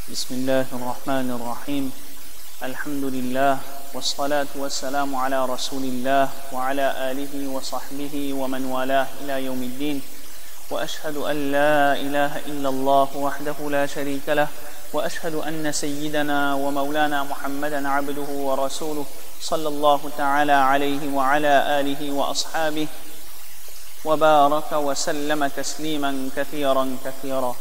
بسم الله الرحمن الرحيم الحمد لله والصلاة والسلام على رسول الله وعلى آله وصحبه ومن والاه إلى يوم الدين وأشهد أن لا إله إلا الله وحده لا شريك له وأشهد أن سيدنا ومولانا محمدا عبده ورسوله صلى الله تعالى عليه وعلى آله وأصحابه وبارك وسلم تسليما كثيرا كثيرا.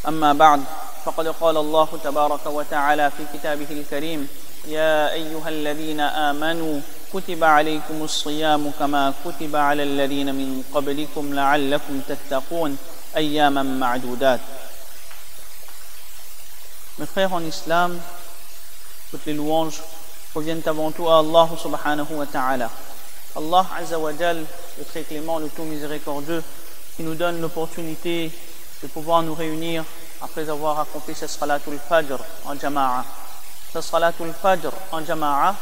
أما بعد فقد قال الله تبارك وتعالى في كتابه الكريم يا أيها الذين آمنوا كتب عليكم الصيام كما كتب على الذين من قبلكم لعلكم تتقون أياما معدودات. Mes frères en islam, toutes les louanges proviennent avant tout à Allah subhanahu wa ta'ala. Allah azza wa jal, le très clément, le tout miséricordieux, qui nous donne l'opportunité de pouvoir nous réunir après avoir accompli cette salatul fajr en jama'a. Cette salatul fajr en jama'a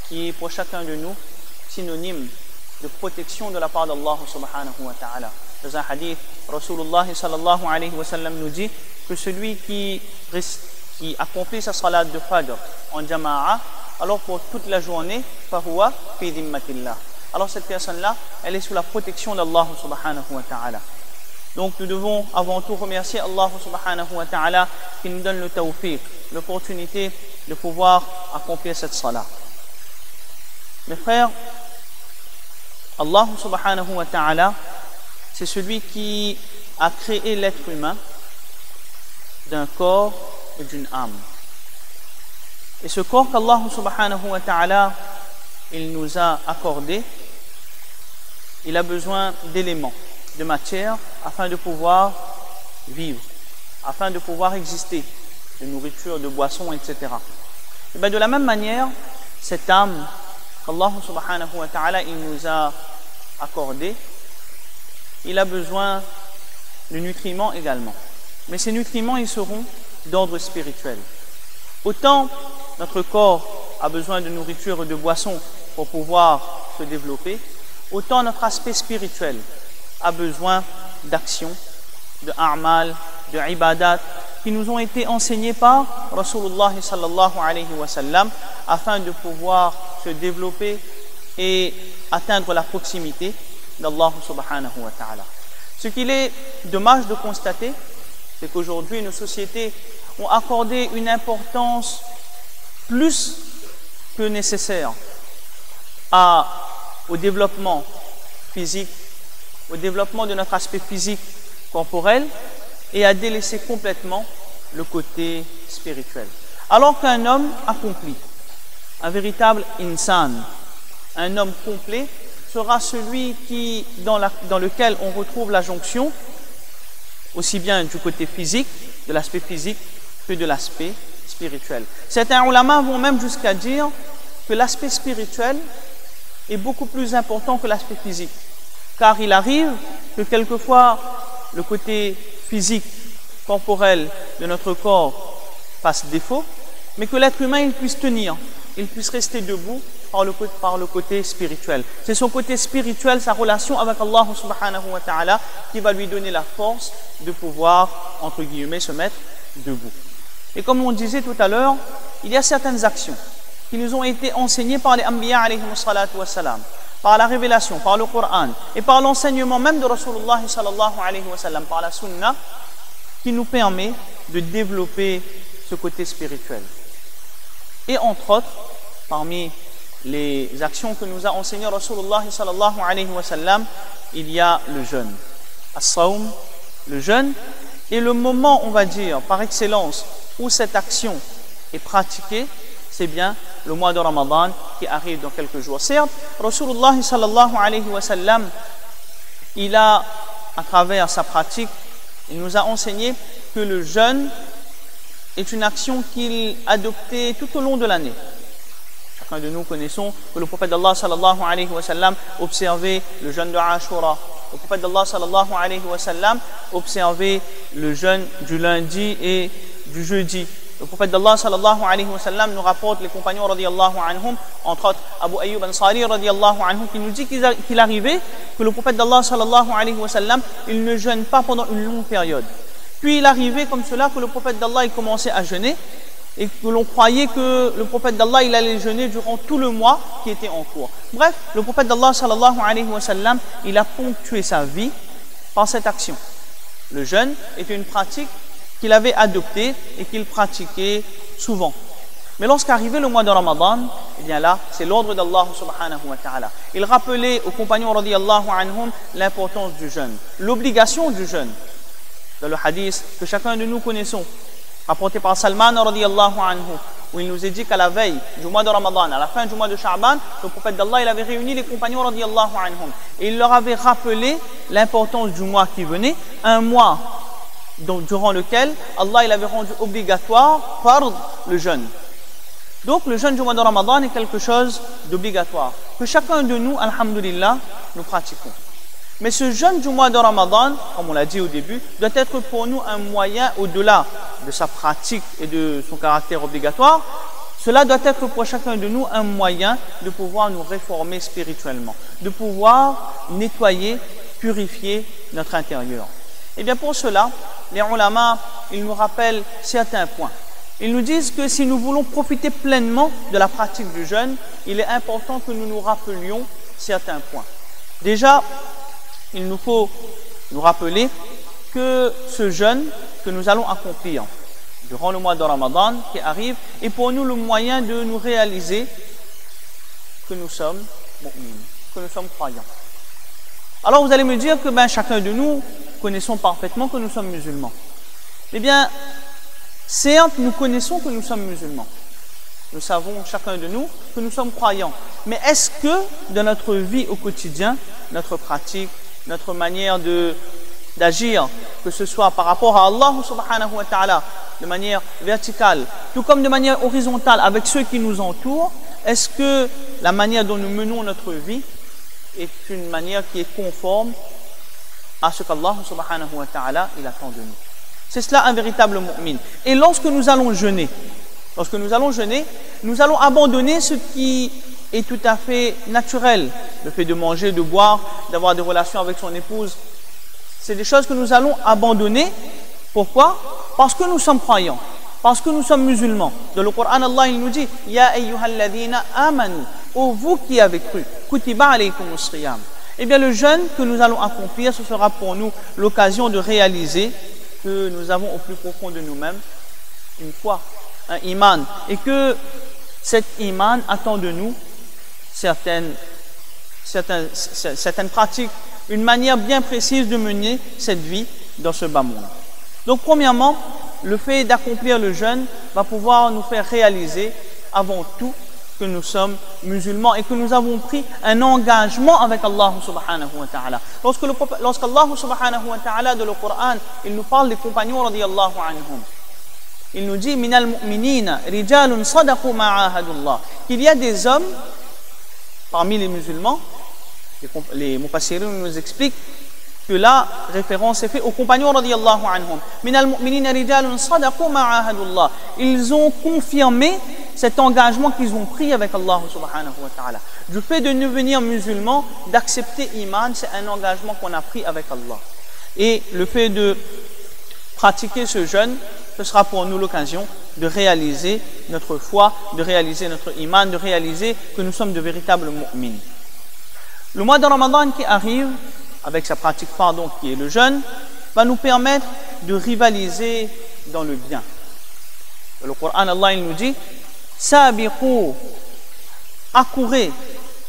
qui est pour chacun de nous synonyme de protection de la part d'Allah subhanahu wa ta'ala. Dans un hadith, Rasulullah sallallahu alayhi wa sallam nous dit que celui qui accomplit sa salat de fajr en jama'a, alors pour toute la journée, fahuwa fi dhimmatillah. Alors cette personne-là, elle est sous la protection d'Allah subhanahu wa ta'ala. Donc nous devons avant tout remercier Allah subhanahu wa ta'ala qui nous donne le tawfiq, l'opportunité de pouvoir accomplir cette salat. Mes frères, Allah subhanahu wa ta'ala, c'est celui qui a créé l'être humain d'un corps et d'une âme. Et ce corps qu'Allah subhanahu wa ta'ala il nous a accordé, il a besoin d'éléments, de matière, afin de pouvoir vivre, afin de pouvoir exister, de nourriture, de boissons, etc. Et bien de la même manière, cette âme qu'Allah subhanahu wa ta'ala il nous a accordée, il a besoin de nutriments également. Mais ces nutriments, ils seront d'ordre spirituel. Autant notre corps a besoin de nourriture et de boissons pour pouvoir se développer, autant notre aspect spirituel a besoin d'actions, de a'mal, de ibadat qui nous ont été enseignés par Rasulullah sallallahu alayhi wa sallam afin de pouvoir se développer et atteindre la proximité d'Allah subhanahu wa ta'ala. Ce qu'il est dommage de constater, c'est qu'aujourd'hui nos sociétés ont accordé une importance plus que nécessaire au développement physique, au développement de notre aspect physique corporel et à délaisser complètement le côté spirituel. Alors qu'un homme accompli, un véritable insan, un homme complet, sera celui dans lequel on retrouve la jonction aussi bien du côté physique, de l'aspect physique, que de l'aspect spirituel. Certains ulama vont même jusqu'à dire que l'aspect spirituel est beaucoup plus important que l'aspect physique. Car il arrive que quelquefois le côté physique, corporel de notre corps fasse défaut, mais que l'être humain il puisse tenir, il puisse rester debout par le côté spirituel. C'est son côté spirituel, sa relation avec Allah subhanahu wa ta'ala qui va lui donner la force de pouvoir, entre guillemets, se mettre debout. Et comme on disait tout à l'heure, il y a certaines actions qui nous ont été enseignées par les Anbiya alayhi salatu wa salam, par la révélation, par le Coran et par l'enseignement même de Rasulullah sallallahu alayhi wa sallam, par la sunna, qui nous permet de développer ce côté spirituel. Et entre autres, parmi les actions que nous a enseigné Rasulullah sallallahu alayhi wa sallam, il y a le jeûne. As-sawm, le jeûne, est le moment, on va dire, par excellence, où cette action est pratiquée, c'est bien le mois de Ramadan qui arrive dans quelques jours. Certes, Rasulullah sallallahu alayhi wa sallam, il a, à travers sa pratique, il nous a enseigné que le jeûne est une action qu'il adoptait tout au long de l'année. Chacun de nous connaissons que le prophète d'Allah sallallahu alayhi wa sallam observait le jeûne de Ashura. Le prophète d'Allah sallallahu alayhi wa sallam observait le jeûne du lundi et du jeudi. Le prophète d'Allah sallallahu alayhi wa sallam nous rapporte les compagnons radiyallahu anhum, entre autres Abu Ayyub Ansari radiyallahu anhu, qui nous dit qu'il arrivait que le prophète d'Allah sallallahu alayhi wa sallam il ne jeûne pas pendant une longue période. Puis il arrivait comme cela que le prophète d'Allah commençait à jeûner et que l'on croyait que le prophète d'Allah il allait jeûner durant tout le mois qui était en cours. Bref, le prophète d'Allah sallallahu alayhi wa sallam, il a ponctué sa vie par cette action. Le jeûne était une pratique qu'il avait adoptée et qu'il pratiquait souvent. Mais lorsqu'arrivait le mois de Ramadan, eh bien là, c'est l'ordre d'Allah subhanahu wa ta'ala. Il rappelait aux compagnons radiyallahu anhum l'importance du jeûne, l'obligation du jeûne. Dans le hadith que chacun de nous connaissons, rapporté par Salman radiyallahu anhu, où il nous est dit qu'à la veille du mois de Ramadan, à la fin du mois de Sha'ban, le prophète d'Allah, il avait réuni les compagnons radiyallahu anhum et il leur avait rappelé l'importance du mois qui venait, un mois durant lequel Allah il avait rendu obligatoire fard le jeûne. Donc le jeûne du mois de Ramadan est quelque chose d'obligatoire, que chacun de nous, alhamdulillah, nous pratiquons. Mais ce jeûne du mois de Ramadan, comme on l'a dit au début, doit être pour nous un moyen, au-delà de sa pratique et de son caractère obligatoire, cela doit être pour chacun de nous un moyen de pouvoir nous réformer spirituellement, de pouvoir nettoyer, purifier notre intérieur. Et bien pour cela, les ulama, ils nous rappellent certains points. Ils nous disent que si nous voulons profiter pleinement de la pratique du jeûne, il est important que nous nous rappelions certains points. Déjà, il nous faut nous rappeler que ce jeûne que nous allons accomplir durant le mois de Ramadan qui arrive est pour nous le moyen de nous réaliser que nous sommes mu'min, que nous sommes croyants. Alors vous allez me dire que chacun de nous connaissons parfaitement que nous sommes musulmans. Eh bien, certes, nous connaissons que nous sommes musulmans. Nous savons, chacun de nous, que nous sommes croyants. Mais est-ce que, dans notre vie au quotidien, notre pratique, notre manière d'agir, que ce soit par rapport à Allah subhanahu wa ta'ala, de manière verticale, tout comme de manière horizontale avec ceux qui nous entourent, est-ce que la manière dont nous menons notre vie est une manière qui est conforme à ce qu'Allah subhanahu wa ta'ala il attend de nous? C'est cela un véritable mu'min. Et lorsque nous allons jeûner, nous allons abandonner ce qui est tout à fait naturel, le fait de manger, de boire, d'avoir des relations avec son épouse. C'est des choses que nous allons abandonner. Pourquoi? Parce que nous sommes croyants, parce que nous sommes musulmans. Dans le Coran, Allah il nous dit « Ya ayyuhalladhina amanu » ô vous qui avez cru, « Kutiba alaykumus siyam » Eh bien le jeûne que nous allons accomplir, ce sera pour nous l'occasion de réaliser que nous avons au plus profond de nous-mêmes une foi, un iman, et que cet iman attend de nous certaines pratiques, une manière bien précise de mener cette vie dans ce bas monde. Donc premièrement, le fait d'accomplir le jeûne va pouvoir nous faire réaliser avant tout que nous sommes musulmans et que nous avons pris un engagement avec Allah subhanahu wa ta'ala. Lorsqu'Allah subhanahu wa ta'ala dans le Coran, il nous parle des compagnons radiyallahu anhum. Il nous dit minal mu'minina rijalun sadaqu ma'ahadullah, qu'il y a des hommes parmi les musulmans, les mufassirin nous expliquent que la référence est faite aux compagnons radiyallahu anhum. Minal mu'minina rijalun sadaqu ma'ahadullah. Ils ont confirmé cet engagement qu'ils ont pris avec Allah subhanahu wa ta'ala. Du fait de devenir musulmans, d'accepter iman, c'est un engagement qu'on a pris avec Allah. Et le fait de pratiquer ce jeûne, ce sera pour nous l'occasion de réaliser notre foi, de réaliser notre iman, de réaliser que nous sommes de véritables mu'mins. Le mois de Ramadan qui arrive, avec sa pratique pardon qui est le jeûne, va nous permettre de rivaliser dans le bien. Dans le Coran, Allah il nous dit Sabiqu, accourez,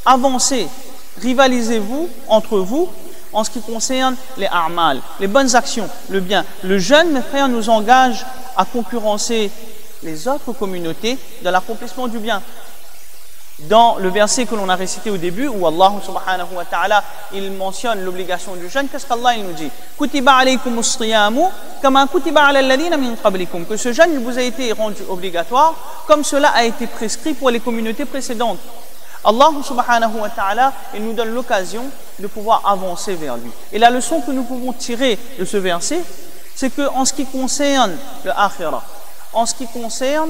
avancez, rivalisez-vous entre vous en ce qui concerne les a'mal, les bonnes actions, le bien. Le jeûne, mes frères, nous engage à concurrencer les autres communautés dans l'accomplissement du bien. Dans le verset que l'on a récité au début, où Allah subhanahu wa ta'ala, il mentionne l'obligation du jeûne, qu'est-ce qu'Allah il nous dit? Kutiba alaykumus siyamu kama kutiba ala alladhina min qablikum, que ce jeûne il vous a été rendu obligatoire, comme cela a été prescrit pour les communautés précédentes. Allah subhanahu wa ta'ala, il nous donne l'occasion de pouvoir avancer vers lui. Et la leçon que nous pouvons tirer de ce verset, c'est que en ce qui concerne le akhirah, en ce qui concerne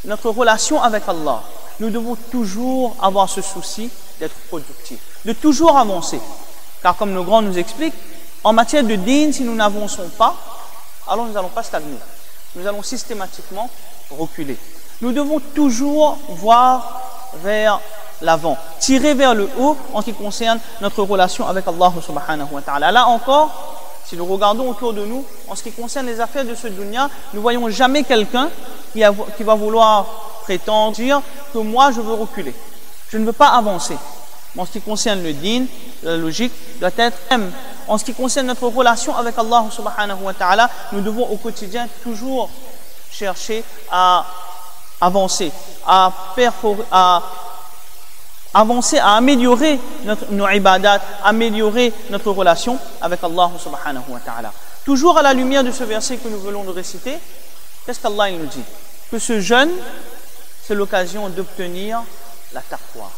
notre relation avec Allah, nous devons toujours avoir ce souci d'être productifs, de toujours avancer. Car comme nos grands nous expliquent, en matière de dîn, si nous n'avançons pas, alors nous n'allons pas stagner. Nous allons systématiquement reculer. Nous devons toujours voir vers l'avant, tirer vers le haut en ce qui concerne notre relation avec Allah subhanahu wa ta'ala. Là encore, si nous regardons autour de nous, en ce qui concerne les affaires de ce dunya, nous ne voyons jamais quelqu'un qui va vouloir prétendre dire que moi je veux reculer. Je ne veux pas avancer. En ce qui concerne le din, la logique doit être même. En ce qui concerne notre relation avec Allah subhanahu wa ta'ala, nous devons au quotidien toujours chercher à avancer, à améliorer nos ibadat, améliorer notre relation avec Allah subhanahu wa ta'ala. Toujours à la lumière de ce verset que nous venons de réciter, qu'est-ce qu'Allah nous dit? Que ce jeûne, c'est l'occasion d'obtenir la taqwa.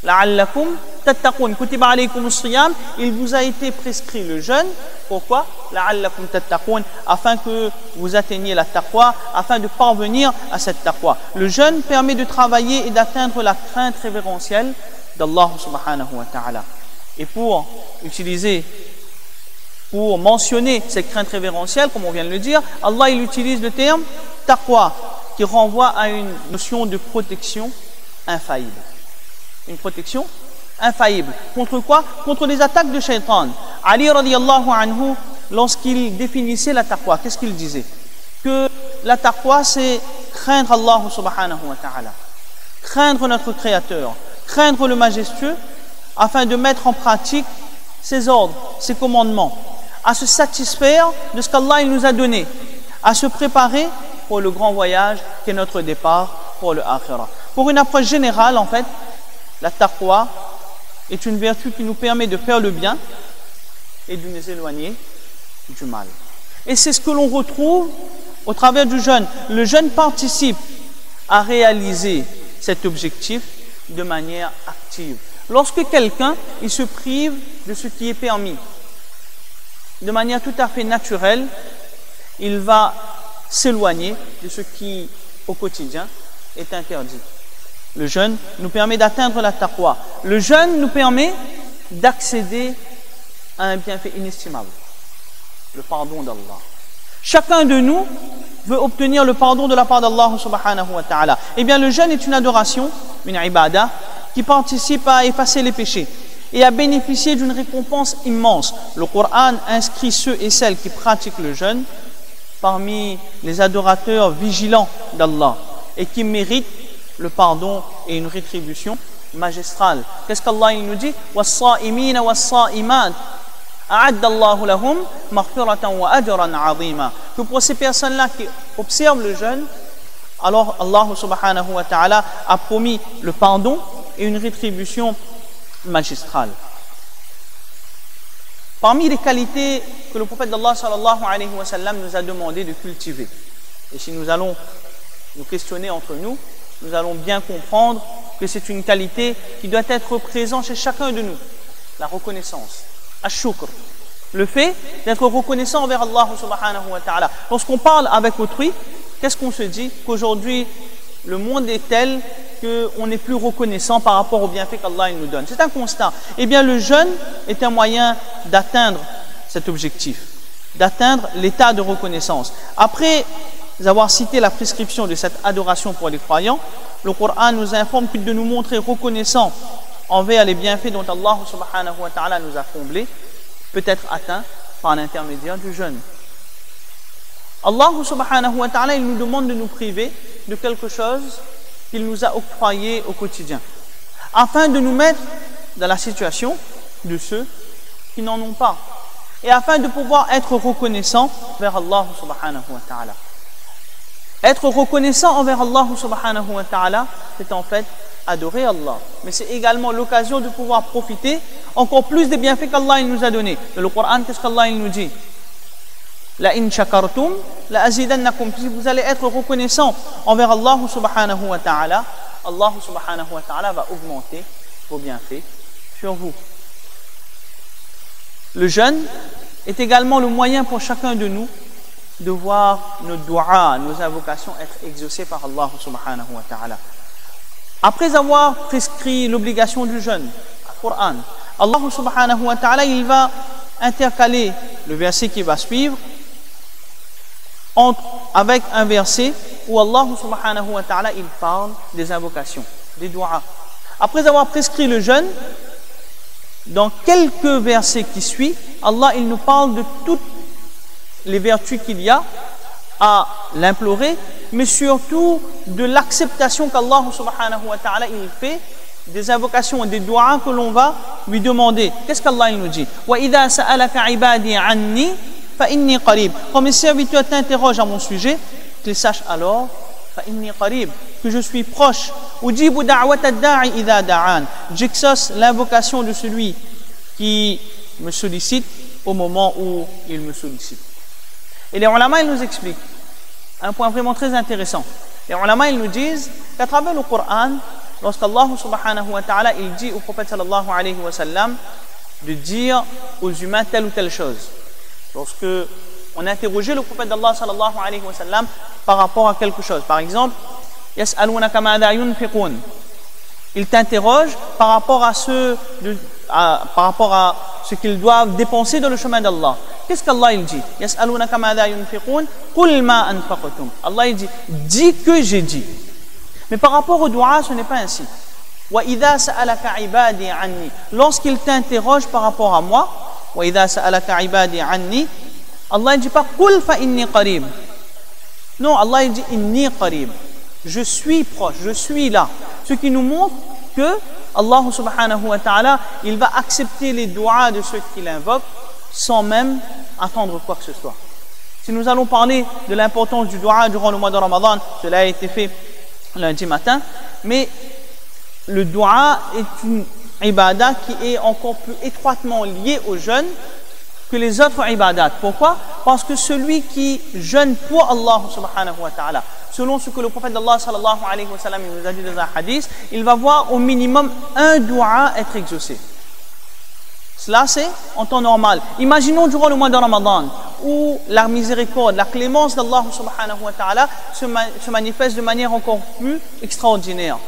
La'allakum tattaqun. Kutiba alaykum as-siyam. Il vous a été prescrit le jeûne. Pourquoi? La'allakum tattaqun. Afin que vous atteigniez la taqwa, afin de parvenir à cette taqwa. Le jeûne permet de travailler et d'atteindre la crainte révérentielle d'Allah subhanahu wa ta'ala. Et pour mentionner cette crainte révérentielle, comme on vient de le dire, Allah il utilise le terme taqwa, qui renvoie à une notion de protection infaillible. Une protection infaillible. Contre quoi? Contre les attaques de shaitan. Ali radiyallahu anhu, lorsqu'il définissait la taqwa, qu'est-ce qu'il disait? Que la taqwa, c'est craindre Allah subhanahu wa ta'ala, craindre notre Créateur, craindre le majestueux, afin de mettre en pratique ses ordres, ses commandements, à se satisfaire de ce qu'Allah nous a donné, à se préparer pour le grand voyage qui est notre départ pour le akhirah. Pour une approche générale, en fait, la taqwa est une vertu qui nous permet de faire le bien et de nous éloigner du mal. Et c'est ce que l'on retrouve au travers du jeûne. Le jeûne participe à réaliser cet objectif de manière active. Lorsque quelqu'un il se prive de ce qui est permis, de manière tout à fait naturelle, il va s'éloigner de ce qui, au quotidien, est interdit. Le jeûne nous permet d'atteindre la taqwa. Le jeûne nous permet d'accéder à un bienfait inestimable, le pardon d'Allah. Chacun de nous veut obtenir le pardon de la part d'Allah subhanahu wa ta'ala. Eh bien, le jeûne est une adoration, une ibadah, qui participe à effacer les péchés et à bénéficier d'une récompense immense. Le Coran inscrit ceux et celles qui pratiquent le jeûne parmi les adorateurs vigilants d'Allah et qui méritent le pardon et une rétribution magistrale. Qu'est-ce qu'Allah nous dit? وَالصَّائِمِينَ وَالصَّائِمَاتِ أَعَدَّ اللَّهُ لَهُمْ مَغْفِرَةً وَأَجْرًا عَظِيمًا. Que pour ces personnes-là qui observent le jeûne, alors Allah subhanahu wa ta'ala a promis le pardon et une rétribution magistrale. Parmi les qualités que le prophète d'Allah sallallahu alayhi wa sallam nous a demandé de cultiver, et si nous allons nous questionner entre nous, nous allons bien comprendre que c'est une qualité qui doit être présente chez chacun de nous. La reconnaissance, ash-shukr, le fait d'être reconnaissant envers Allah subhanahu wa ta'ala. Lorsqu'on parle avec autrui, qu'est-ce qu'on se dit? Qu'aujourd'hui, le monde est tel qu'on n'est plus reconnaissant par rapport aux bienfaits qu'Allah nous donne. C'est un constat. Eh bien, le jeûne est un moyen d'atteindre cet objectif, d'atteindre l'état de reconnaissance. Après avoir cité la prescription de cette adoration pour les croyants, le Coran nous informe que de nous montrer reconnaissants envers les bienfaits dont Allah subhanahu wa ta'ala nous a comblés peut être atteint par l'intermédiaire du jeûne. Allah subhanahu wa ta'ala, il nous demande de nous priver de quelque chose qu'il nous a octroyé au quotidien, afin de nous mettre dans la situation de ceux qui n'en ont pas, et afin de pouvoir être reconnaissants vers Allah subhanahu wa ta'ala. Être reconnaissant envers Allah subhanahu wa ta'ala, c'est en fait adorer Allah. Mais c'est également l'occasion de pouvoir profiter encore plus des bienfaits qu'Allah nous a donnés. Dans le Coran, qu'est-ce qu'Allah nous dit? La in shakartum la azidannakum. Si vous allez être reconnaissant envers Allah subhanahu wa ta'ala, Allah subhanahu wa ta'ala va augmenter vos bienfaits sur vous. Le jeûne est également le moyen pour chacun de nous de voir nos du'a, nos invocations être exaucées par Allah subhanahu wa ta'ala. Après avoir prescrit l'obligation du jeûne, le Coran, Allah subhanahu wa ta'ala, il va intercaler le verset qui va suivre avec un verset où Allah subhanahu wa ta'ala il parle des invocations, des du'as. Après avoir prescrit le jeûne, dans quelques versets qui suivent, Allah il nous parle de toutes les vertus qu'il y a à l'implorer, mais surtout de l'acceptation qu'Allah subhanahu wa ta'ala il fait des invocations et des du'as que l'on va lui demander. Qu'est-ce qu'Allah il nous dit? وَإِذَا سَأَلَكَ عِبَادِي عَنِّي فَإِنِّي قَرِيبٌ. Quand mes serviteurs t'interrogent à mon sujet, qu'ils sachent alors فَإِنِّي قَرِيبٌ, que je suis proche. أُجِيبُ دَعْوَةَ الدَّاعِ إِذَا دَعَانِ, j'exauce l'invocation de celui qui me sollicite au moment où il me sollicite. Et les ulama ils nous expliquent un point vraiment très intéressant. Les ulama ils nous disent qu'à travers le Coran, lorsqu'Allah subhanahu wa ta'ala il dit au prophète sallallahu alayhi wa sallam de dire aux humains telle ou telle chose. Lorsque on a interrogé le prophète d'Allah sallallahu alayhi wa sallam par rapport à quelque chose. Par exemple, yas'alunaka ma'adha yunfiqun. Il t'interroge par rapport à ce qu'ils doivent dépenser dans le chemin d'Allah. Qu'est-ce qu'Allah il dit? Yas'alunaka ma'adha yunfiqun qul ma anfaqtum. Allah il dit dis que j'ai dit. Mais par rapport au dua, ce n'est pas ainsi. وَإِذَا سَأَلَكَ عِبَادِي عَنِّي, lorsqu'il t'interroge par rapport à moi, وَإِذَا سَأَلَكَ عِبَادِي عَنِّي, Allah ne dit pas قُلْ فَإِنِّي قَرِيبٌ. Non, Allah il dit إِنِّي قَرِيبٌ. Je suis proche, je suis là. Ce qui nous montre que Allah subhanahu wa ta'ala, il va accepter les duas de ceux qui l'invoquent sans même attendre quoi que ce soit. Si nous allons parler de l'importance du dua durant le mois de Ramadan, cela a été fait lundi matin, mais le dua est une ibadah qui est encore plus étroitement liée au jeûne que les autres ibadats. Pourquoi? Parce que celui qui jeûne pour Allah subhanahu wa ta'ala, selon ce que le prophète d'Allah sallallahu alayhi wa sallam nous a dit dans un hadith, il va voir au minimum un dua être exaucé. Cela c'est en temps normal. Imaginons durant le mois de Ramadan où la miséricorde, la clémence d'Allah subhanahu wa ta'ala se manifeste de manière encore plus extraordinaire.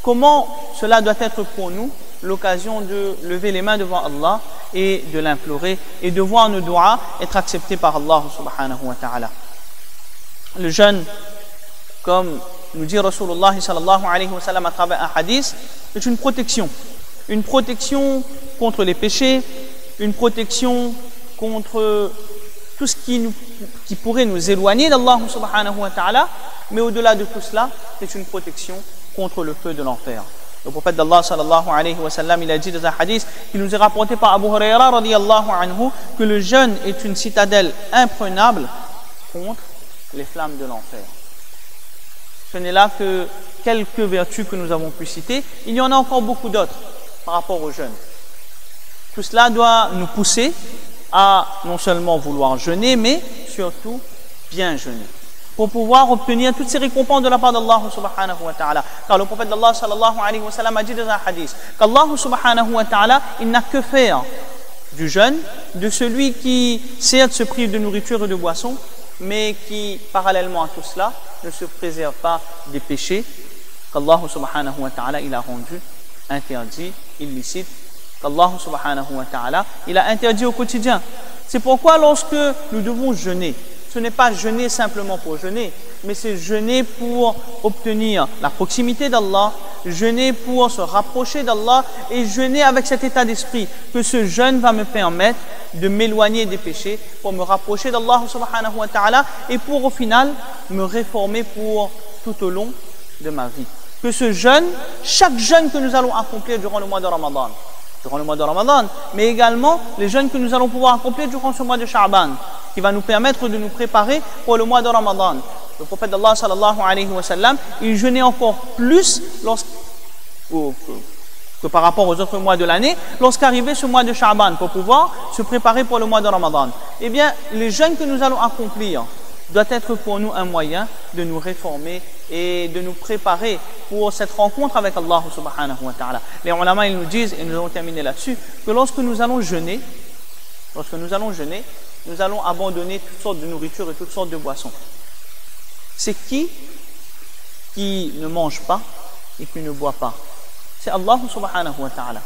Comment cela doit être pour nous l'occasion de lever les mains devant Allah et de l'implorer et de voir nos duas être acceptés par Allah subhanahu wa ta'ala. Le jeûne, comme nous dit Rasulullah sallallahu alayhi wa sallam à travers un hadith, est une protection. Une protection contre les péchés, une protection contre tout ce qui pourrait nous éloigner d'Allah subhanahu wa ta'ala, mais au-delà de tout cela, c'est une protection contre le feu de l'enfer. Le prophète d'Allah sallallahu alayhi wa sallam, il a dit dans un hadith qui nous est rapporté par Abu Huraira radiyallahu anhu que le jeûne est une citadelle imprenable contre les flammes de l'enfer. Ce n'est là que quelques vertus que nous avons pu citer. Il y en a encore beaucoup d'autres par rapport au jeûne. Tout cela doit nous pousser à non seulement vouloir jeûner, mais surtout bien jeûner, pour pouvoir obtenir toutes ces récompenses de la part d'Allah subhanahu wa ta'ala. Car le prophète d'Allah sallallahu alayhi wa sallam a dit dans un hadith qu'Allah subhanahu wa ta'ala, il n'a que faire du jeûne, de celui qui certes se prive de nourriture et de boisson, mais qui parallèlement à tout cela ne se préserve pas des péchés qu'Allah subhanahu wa ta'ala il a rendu interdit, illicite, qu'Allah subhanahu wa ta'ala il a interdit au quotidien. C'est pourquoi lorsque nous devons jeûner, ce n'est pas jeûner simplement pour jeûner, mais c'est jeûner pour obtenir la proximité d'Allah, jeûner pour se rapprocher d'Allah et jeûner avec cet état d'esprit que ce jeûne va me permettre de m'éloigner des péchés, pour me rapprocher d'Allah subhanahu wa ta'ala et pour au final me réformer pour tout au long de ma vie. Que ce jeûne, chaque jeûne que nous allons accomplir durant le mois de Ramadan, mais également les jeûnes que nous allons pouvoir accomplir durant ce mois de Sha'ban, qui va nous permettre de nous préparer pour le mois de Ramadan. Le prophète d'Allah sallallahu alayhi wa sallam, il jeûnait encore plus que par rapport aux autres mois de l'année, lorsqu'arrivait ce mois de Sha'ban, pour pouvoir se préparer pour le mois de Ramadan. Eh bien, les jeûnes que nous allons accomplir doit être pour nous un moyen de nous réformer et de nous préparer pour cette rencontre avec Allah subhanahu wa ta'ala. Les ulama ils nous disent, et nous allons terminer là-dessus, que lorsque nous allons jeûner, nous allons abandonner toutes sortes de nourriture et toutes sortes de boissons. C'est qui ne mange pas et qui ne boit pas? C'est Allah subhanahu wa ta'ala.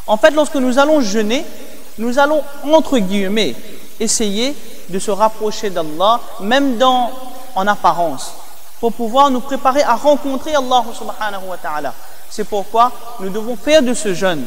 En fait, lorsque nous allons jeûner, nous allons, entre guillemets, essayer de se rapprocher d'Allah, même en apparence, pour pouvoir nous préparer à rencontrer Allah subhanahu wa ta'ala. C'est pourquoi nous devons faire de ce jeûne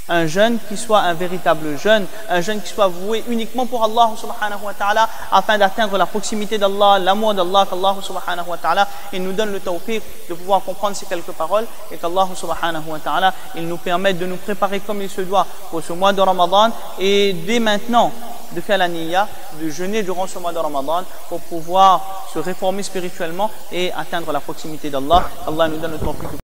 un jeûne qui soit un véritable jeûne, un jeûne qui soit voué uniquement pour Allah subhanahu wa ta'ala, afin d'atteindre la proximité d'Allah, l'amour d'Allah, qu'Allah subhanahu wa ta'ala il nous donne le tawfiq de pouvoir comprendre ces quelques paroles, et qu'Allah subhanahu wa ta'ala il nous permette de nous préparer comme il se doit pour ce mois de Ramadan, et dès maintenant de faire la niyya, de jeûner durant ce mois de Ramadan pour pouvoir se réformer spirituellement et atteindre la proximité d'Allah. Allah nous donne le tawfiq.